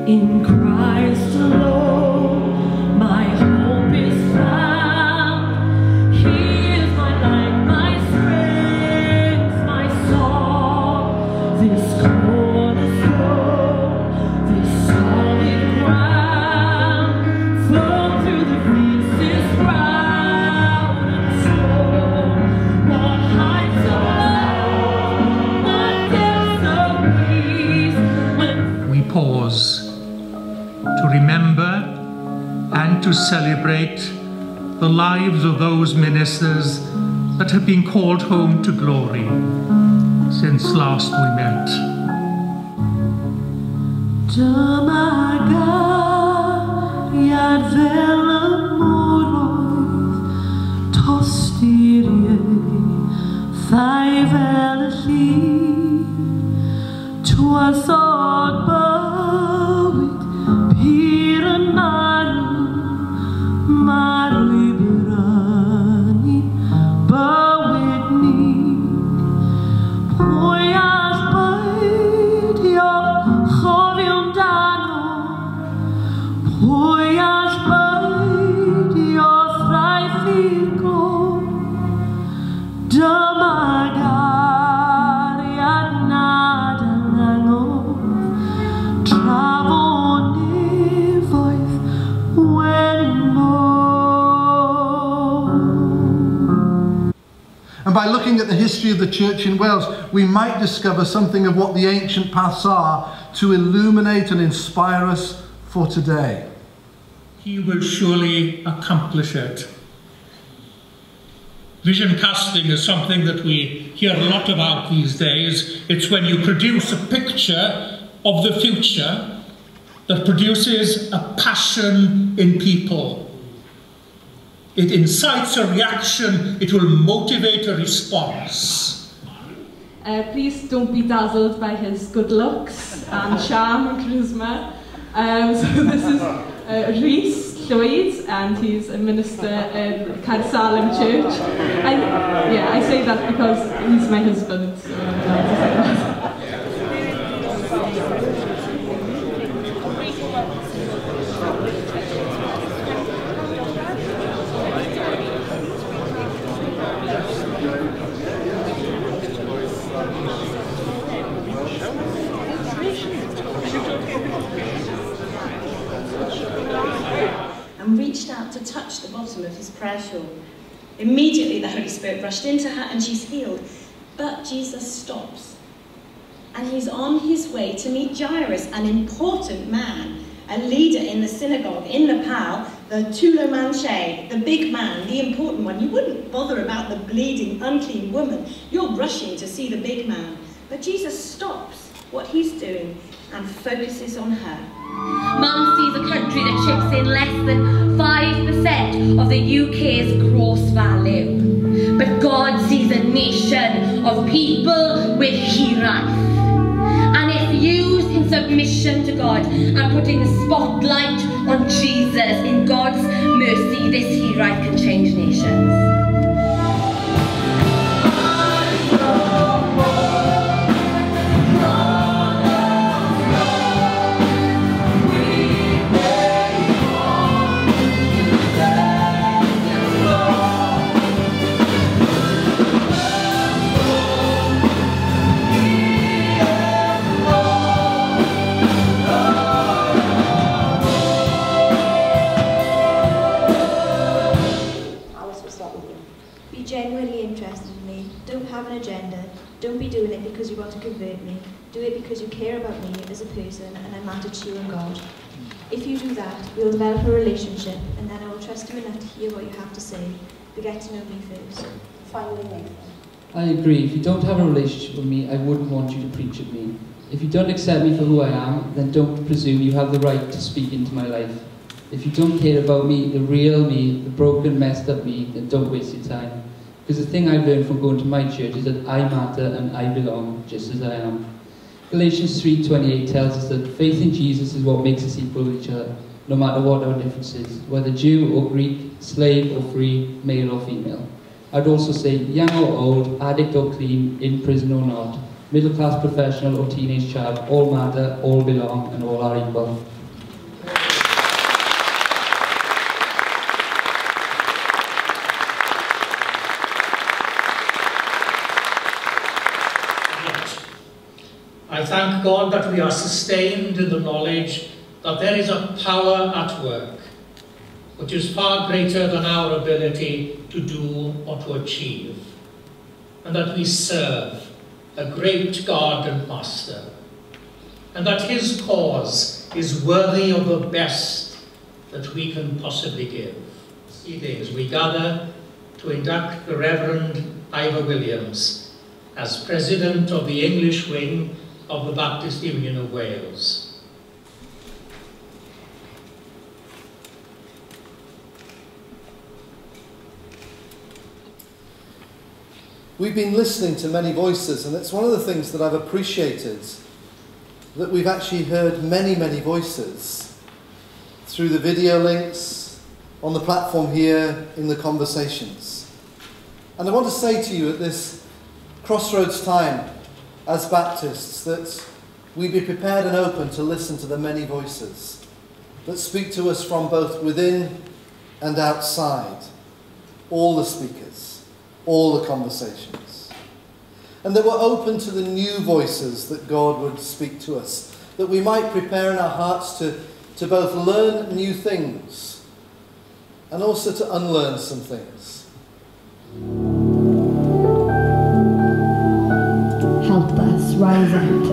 In Christ alone, my hope is found. He is my light, my strength, my song. This cornerstone, this solid ground, firm through the fiercest crowd and storm. What heights of love, what depths of peace. We pause to remember and to celebrate the lives of those ministers that have been called home to glory since last we met. Dymagariad fel y mwroedd, tosturiau, thai fel y llun, tywysog bywyd, pyr yn marw i brynu bywyd ni. Pwy all beidio chofio amdano, pwy all beidio thraeth i'r glo, dymagariad nad yn anodd, trafod nefoedd wenmo. And by looking at the history of the church in Wales, we might discover something of what the ancient paths are to illuminate and inspire us for today. He will surely accomplish it. Vision casting is something that we hear a lot about these days. It's when you produce a picture of the future that produces a passion in people. It incites a reaction, it will motivate a response. Please don't be dazzled by his good looks and charm and charisma. So this is Rhys Llwyd, and he's a minister in Caersalem Church. I say that because he's my husband, so I'm glad to say that. And reached out to touch the bottom of his prayer shawl. Immediately the Holy Spirit rushed into her and she's healed. But Jesus stops. And he's on his way to meet Jairus, an important man, a leader in the synagogue, in the Pal, the Tulo Manche, the big man, the important one. You wouldn't bother about the bleeding, unclean woman. You're rushing to see the big man. But Jesus stops what he's doing and focuses on her. Mum sees a country that chips in less than 5% of the UK's gross value. But God sees a nation of people with hiraeth. And if used in submission to God and putting the spotlight on Jesus, in God's mercy, this hiraeth can change nations. Have an agenda. Don't be doing it because you want to convert me. Do it because you care about me as a person and I matter to you and God. If you do that, we'll develop a relationship and then I will trust you enough to hear what you have to say, but get to know me first. Finally, Nathan. I agree. If you don't have a relationship with me, I wouldn't want you to preach at me. If you don't accept me for who I am, then don't presume you have the right to speak into my life. If you don't care about me, the real me, the broken, messed up me, then don't waste your time. Because the thing I've learned from going to my church is that I matter and I belong just as I am. Galatians 3:28 tells us that faith in Jesus is what makes us equal with each other, no matter what our differences, whether Jew or Greek, slave or free, male or female. I'd also say young or old, addict or clean, in prison or not, middle class professional or teenage child, all matter, all belong, and all are equal. I thank God that we are sustained in the knowledge that there is a power at work, which is far greater than our ability to do or to achieve, and that we serve a great God and Master, and that his cause is worthy of the best that we can possibly give. This evening, as we gather to induct the Reverend Ivor Williams as President of the English Wing of the Baptist Union of Wales. We've been listening to many voices, and it's one of the things that I've appreciated, that we've actually heard many, many voices through the video links, on the platform here, in the conversations. And I want to say to you at this crossroads time, as Baptists, that we be prepared and open to listen to the many voices that speak to us from both within and outside, all the speakers, all the conversations. And that we're open to the new voices that God would speak to us, that we might prepare in our hearts to both learn new things and also to unlearn some things. Help us rise up